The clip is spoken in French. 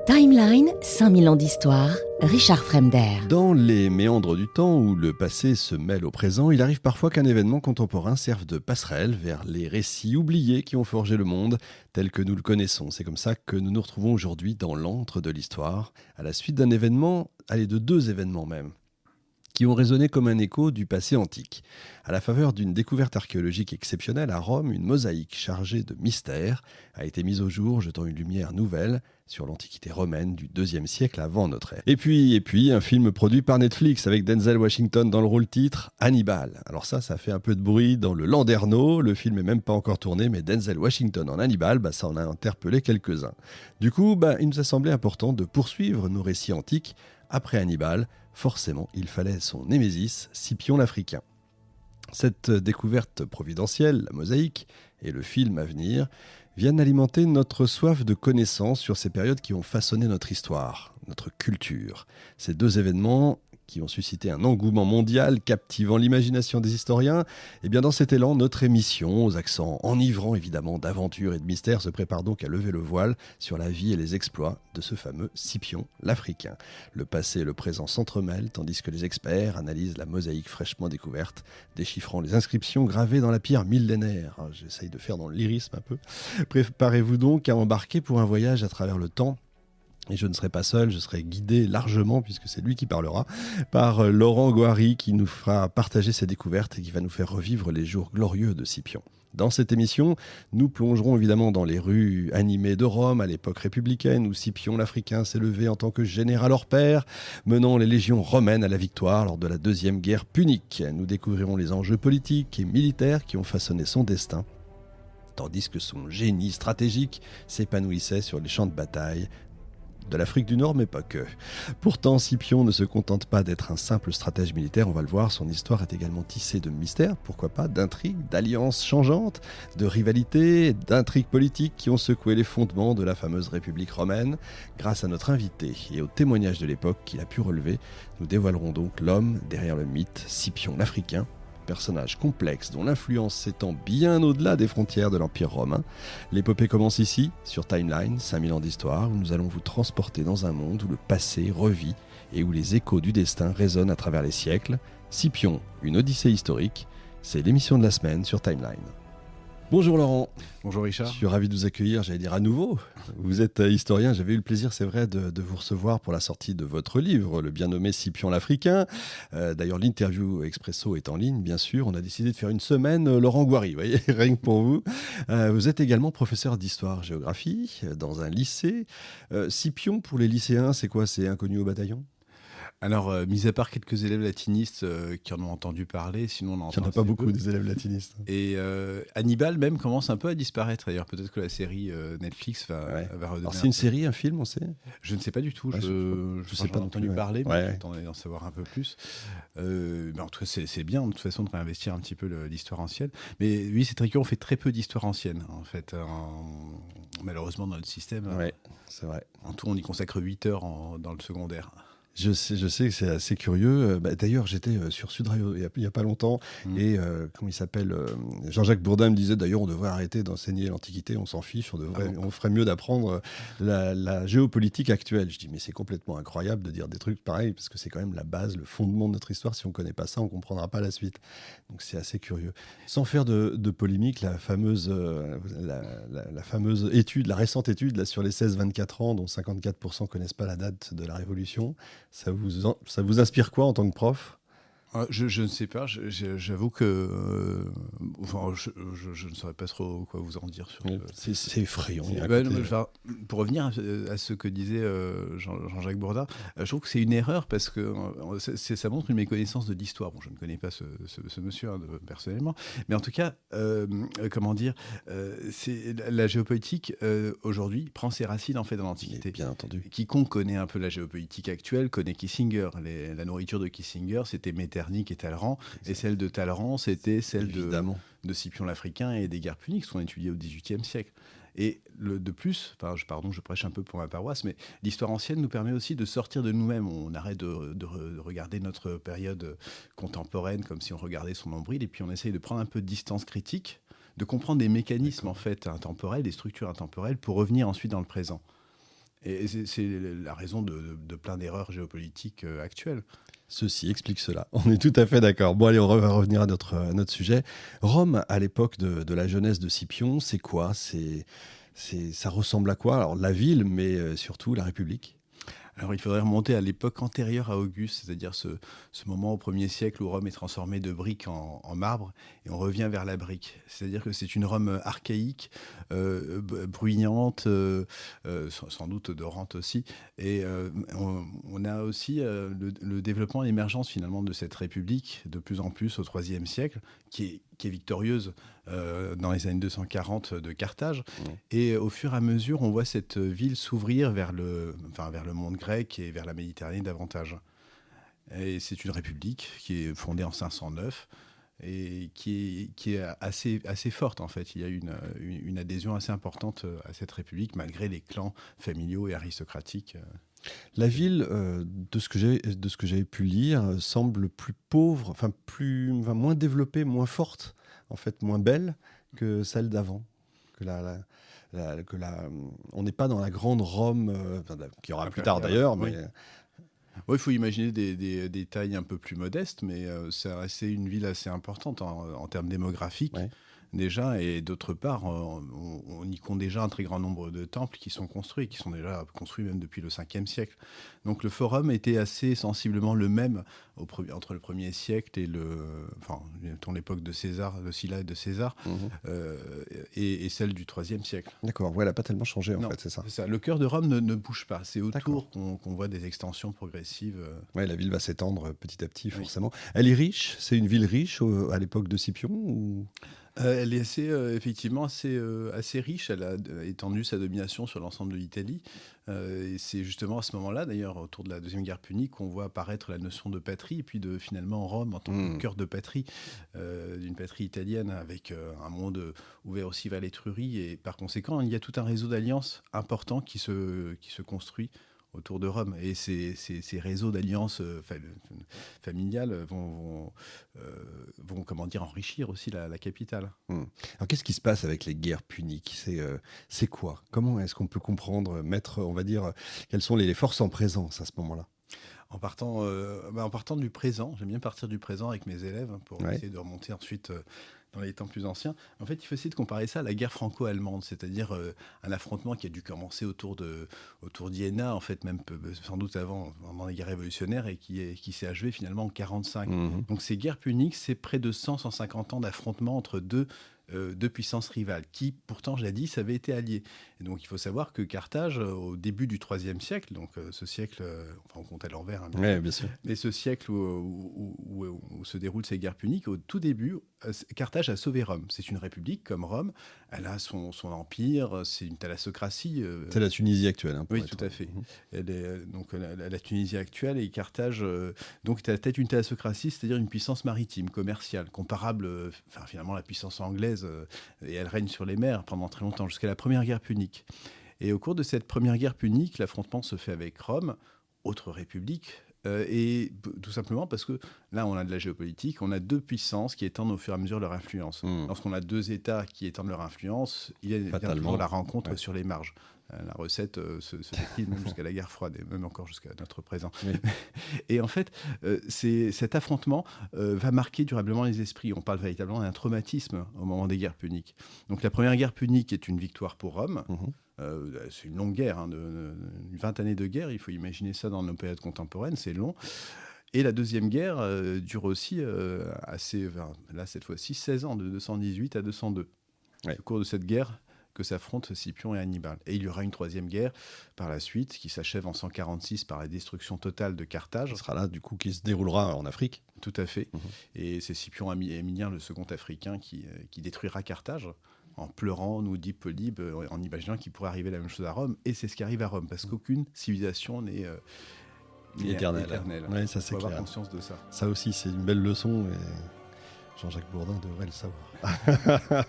Timeline, 5000 ans d'histoire, Richard Fremder. Dans les méandres du temps où le passé se mêle au présent, il arrive parfois qu'un événement contemporain serve de passerelle vers les récits oubliés qui ont forgé le monde tel que nous le connaissons. C'est comme ça que nous nous retrouvons aujourd'hui dans l'antre de l'histoire, à la suite d'un événement, de deux événements même, qui ont résonné comme un écho du passé antique. À la faveur d'une découverte archéologique exceptionnelle à Rome, une mosaïque chargée de mystères a été mise au jour, jetant une lumière nouvelle sur l'Antiquité romaine du IIe siècle avant notre ère. Et puis, un film produit par Netflix avec Denzel Washington dans le rôle titre, Hannibal. Alors ça fait un peu de bruit dans le Landerneau, le film est même pas encore tourné, mais Denzel Washington en Hannibal, ça en a interpellé quelques-uns. Du coup, il nous a semblé important de poursuivre nos récits antiques. Après Hannibal, forcément, il fallait son némésis, Scipion l'Africain. Cette découverte providentielle, la mosaïque, et le film à venir, viennent alimenter notre soif de connaissances sur ces périodes qui ont façonné notre histoire, notre culture. Ces deux événements qui ont suscité un engouement mondial captivant l'imagination des historiens, et bien dans cet élan, notre émission, aux accents enivrants évidemment d'aventure et de mystère, se prépare donc à lever le voile sur la vie et les exploits de ce fameux Scipion l'Africain. Le passé et le présent s'entremêlent, tandis que les experts analysent la mosaïque fraîchement découverte, déchiffrant les inscriptions gravées dans la pierre millénaire. J'essaye de faire dans le lyrisme un peu. Préparez-vous donc à embarquer pour un voyage à travers le temps. Et je ne serai pas seul, je serai guidé largement, puisque c'est lui qui parlera, par Laurent Gohary, qui nous fera partager ses découvertes et qui va nous faire revivre les jours glorieux de Scipion. Dans cette émission, nous plongerons évidemment dans les rues animées de Rome à l'époque républicaine, où Scipion l'Africain s'est levé en tant que général hors pair, menant les légions romaines à la victoire lors de la deuxième guerre punique. Nous découvrirons les enjeux politiques et militaires qui ont façonné son destin, tandis que son génie stratégique s'épanouissait sur les champs de bataille de l'Afrique du Nord, mais pas que. Pourtant, Scipion ne se contente pas d'être un simple stratège militaire, on va le voir, son histoire est également tissée de mystères, pourquoi pas, d'intrigues, d'alliances changeantes, de rivalités, d'intrigues politiques qui ont secoué les fondements de la fameuse République romaine. Grâce à notre invité et aux témoignages de l'époque qu'il a pu relever, nous dévoilerons donc l'homme derrière le mythe, Scipion l'Africain, personnage complexe dont l'influence s'étend bien au-delà des frontières de l'Empire romain. L'épopée commence ici, sur Timeline, 5000 ans d'histoire, où nous allons vous transporter dans un monde où le passé revit et où les échos du destin résonnent à travers les siècles. Scipion, une odyssée historique, c'est l'émission de la semaine sur Timeline. Bonjour Laurent. Bonjour Richard. Je suis ravi de vous accueillir, j'allais dire à nouveau. Vous êtes historien, j'avais eu le plaisir, c'est vrai, de vous recevoir pour la sortie de votre livre, le bien nommé Scipion l'Africain. D'ailleurs, l'interview Expresso est en ligne, bien sûr. On a décidé de faire une semaine Laurent Gohary, vous voyez, rien que pour vous. Vous êtes également professeur d'histoire-géographie dans un lycée. Scipion, pour les lycéens, c'est quoi? C'est inconnu au bataillon? Alors, mis à part quelques élèves latinistes qui en ont entendu parler, sinon on en Il n'y en a pas beaucoup des élèves latinistes. Et Hannibal même commence un peu à disparaître. D'ailleurs, peut-être que la série Netflix va redonner. Alors c'est une série, un film, on sait? Je ne sais pas du tout. Ouais, je sais pas j'en ai entendu parler, mais j'attendais d'en savoir un peu plus. Mais en tout cas, c'est bien de toute façon de réinvestir un petit peu l'histoire ancienne. Mais oui, c'est très curieux, on fait très peu d'histoire ancienne, en fait. Malheureusement, dans le système. Oui, c'est vrai. En tout, on y consacre 8 heures dans le secondaire. Je sais que c'est assez curieux. D'ailleurs, j'étais sur Sud Radio il n'y a pas longtemps et comment il s'appelle Jean-Jacques Bourdin me disait d'ailleurs on devrait arrêter d'enseigner l'Antiquité, on s'en fiche, on ferait mieux d'apprendre la géopolitique actuelle. Je dis mais c'est complètement incroyable de dire des trucs pareils parce que c'est quand même la base, le fondement de notre histoire. Si on ne connaît pas ça, on ne comprendra pas la suite. Donc c'est assez curieux. Sans faire de polémique, la fameuse étude, la récente étude là, sur les 16-24 ans dont 54% ne connaissent pas la date de la Révolution, ça vous inspire quoi en tant que prof? Je ne sais pas, j'avoue que je ne saurais pas trop quoi vous en dire sur c'est effrayant. Pour revenir à ce que disait Jean-Jacques Bourdin, je trouve que c'est une erreur parce que ça montre une méconnaissance de l'histoire. Bon, je ne connais pas ce monsieur personnellement, mais en tout cas, c'est la géopolitique aujourd'hui prend ses racines en fait dans l'Antiquité. Bien entendu. Quiconque connaît un peu la géopolitique actuelle connaît Kissinger. La nourriture de Kissinger, c'était Metternich et Talleyrand, et celle de Talleyrand, c'était celle de Scipion l'Africain et des guerres puniques, ce qu'on étudiait au XVIIIe siècle. Et de plus, je prêche un peu pour ma paroisse, mais l'histoire ancienne nous permet aussi de sortir de nous-mêmes. On arrête de regarder notre période contemporaine comme si on regardait son nombril, et puis on essaye de prendre un peu de distance critique, de comprendre des mécanismes en fait intemporels, des structures intemporelles, pour revenir ensuite dans le présent. Et c'est la raison de plein d'erreurs géopolitiques actuelles. Ceci explique cela. On est tout à fait d'accord. Bon, allez, on va revenir à notre sujet. Rome, à l'époque de la jeunesse de Scipion, c'est quoi? Ça ressemble à quoi? Alors, la ville, mais surtout la République. Alors il faudrait remonter à l'époque antérieure à Auguste, c'est-à-dire ce moment au 1er siècle où Rome est transformée de brique en marbre, et on revient vers la brique. C'est-à-dire que c'est une Rome archaïque, bruyante, sans doute odorante aussi. Et on a aussi le développement, l'émergence finalement de cette République, de plus en plus au IIIe siècle, qui est victorieuse dans les années 240 de Carthage. Et au fur et à mesure, on voit cette ville s'ouvrir vers le monde grec et vers la Méditerranée davantage. Et c'est une république qui est fondée en 509 et qui est assez forte en fait. Il y a une adhésion assez importante à cette république malgré les clans familiaux et aristocratiques. La ville, de ce que j'avais pu lire, semble plus pauvre, moins développée, moins forte, en fait, moins belle que celle d'avant. On n'est pas dans la grande Rome, qui y aura plus tard d'ailleurs, mais... Oui, il faut imaginer des tailles un peu plus modestes, mais c'est une ville assez importante en termes démographiques. Ouais. Déjà, et d'autre part, on y compte déjà un très grand nombre de temples qui sont déjà construits même depuis le 5e siècle. Donc le forum était assez sensiblement le même entre le 1er siècle et l'époque de César, de Sylla et de César, et celle du 3e siècle. D'accord, ouais, elle n'a pas tellement changé en fait, c'est ça. C'est ça. Le cœur de Rome ne bouge pas, c'est autour qu'on voit des extensions progressives. Ouais, la ville va s'étendre petit à petit, forcément. Oui. Elle est riche, c'est une ville riche à l'époque de Scipion ou... Elle est effectivement assez riche. Elle a étendu sa domination sur l'ensemble de l'Italie. Et c'est justement à ce moment-là, d'ailleurs, autour de la Deuxième Guerre punique, qu'on voit apparaître la notion de patrie, et puis finalement Rome en tant que cœur de patrie, d'une patrie italienne, avec un monde ouvert aussi vers l'Étrurie. Et par conséquent, il y a tout un réseau d'alliances important qui se construit autour de Rome. Et ces réseaux d'alliances familiales vont enrichir aussi la capitale. Alors qu'est-ce qui se passe avec les guerres puniques? C'est quoi? Comment est-ce qu'on peut comprendre, on va dire, quelles sont les forces en présence à ce moment-là? En partant du présent, j'aime bien partir du présent avec mes élèves pour essayer de remonter ensuite dans les temps plus anciens. En fait, il faut essayer de comparer ça à la guerre franco-allemande, c'est-à-dire un affrontement qui a dû commencer autour d'Iéna, en fait, même sans doute avant, pendant les guerres révolutionnaires, et qui s'est achevé finalement en 1945. Donc ces guerres puniques, c'est près de 100-150 ans d'affrontement entre deux puissances rivales, qui, pourtant, je l'ai dit, avaient été alliées. Et donc, il faut savoir que Carthage, au début du IIIe siècle, donc ce siècle, on compte à l'envers, hein, bien sûr. Mais ce siècle où se déroulent ces guerres puniques, au tout début, Carthage a sauvé Rome. C'est une république comme Rome, elle a son empire, c'est une thalassocratie. C'est la Tunisie actuelle. Oui, tout à fait. Elle est donc la Tunisie actuelle, et Carthage donc est à la tête d'une thalassocratie, c'est-à-dire une puissance maritime, commerciale, comparable finalement à la puissance anglaise, et elle règne sur les mers pendant très longtemps, jusqu'à la Première Guerre punique. Et au cours de cette Première Guerre punique, l'affrontement se fait avec Rome, autre république, et tout simplement parce que là, on a de la géopolitique, on a deux puissances qui étendent au fur et à mesure leur influence. Lorsqu'on a deux États qui étendent leur influence, il y a toujours la rencontre sur les marges. La recette se décline même jusqu'à la guerre froide, et même encore jusqu'à notre présent. Oui. Et en fait, cet affrontement va marquer durablement les esprits. On parle véritablement d'un traumatisme au moment des guerres puniques. Donc la Première Guerre punique est une victoire pour Rome. C'est une longue guerre, une 20 années de guerre. Il faut imaginer ça dans nos périodes contemporaines, c'est long. Et la Deuxième Guerre dure aussi là cette fois-ci 16 ans, de 218 à 202. Ouais. Au cours de cette guerre que s'affrontent Scipion et Hannibal. Et il y aura une troisième guerre par la suite, qui s'achève en 146 par la destruction totale de Carthage. Ce sera là, du coup, qui se déroulera en Afrique. Tout à fait. Et c'est Scipion Émilien, le second africain, qui détruira Carthage, en pleurant, nous dit Polybe, en imaginant qu'il pourrait arriver la même chose à Rome. Et c'est ce qui arrive à Rome, parce qu'aucune civilisation n'est éternelle. Ouais, ça, c'est clair. Avoir conscience de ça. Ça aussi, c'est une belle leçon, et Jean-Jacques Bourdin devrait le savoir.